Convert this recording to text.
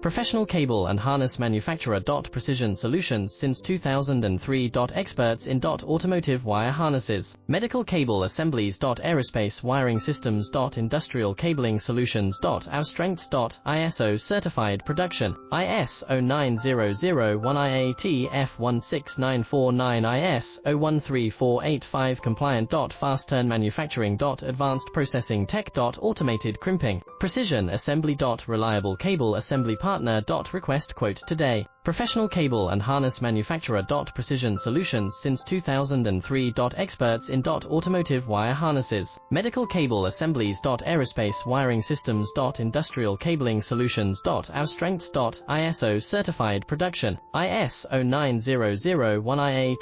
Professional cable and harness manufacturer. Precision solutions since 2003. Experts in automotive wire harnesses, medical cable assemblies. Aerospace wiring systems. Industrial cabling solutions. Our strengths. ISO certified production, IS 09001 IATF 16949 IS 013485 compliant. Fast turn manufacturing. Advanced processing tech. Automated crimping, precision assembly. Reliable cable assembly partner. Request quote today. Professional cable and harness manufacturer. Precision solutions since 2003. Experts in automotive wire harnesses, medical cable assemblies. Aerospace wiring systems. Industrial cabling solutions. Our strengths. ISO certified production, IS 09001 IAT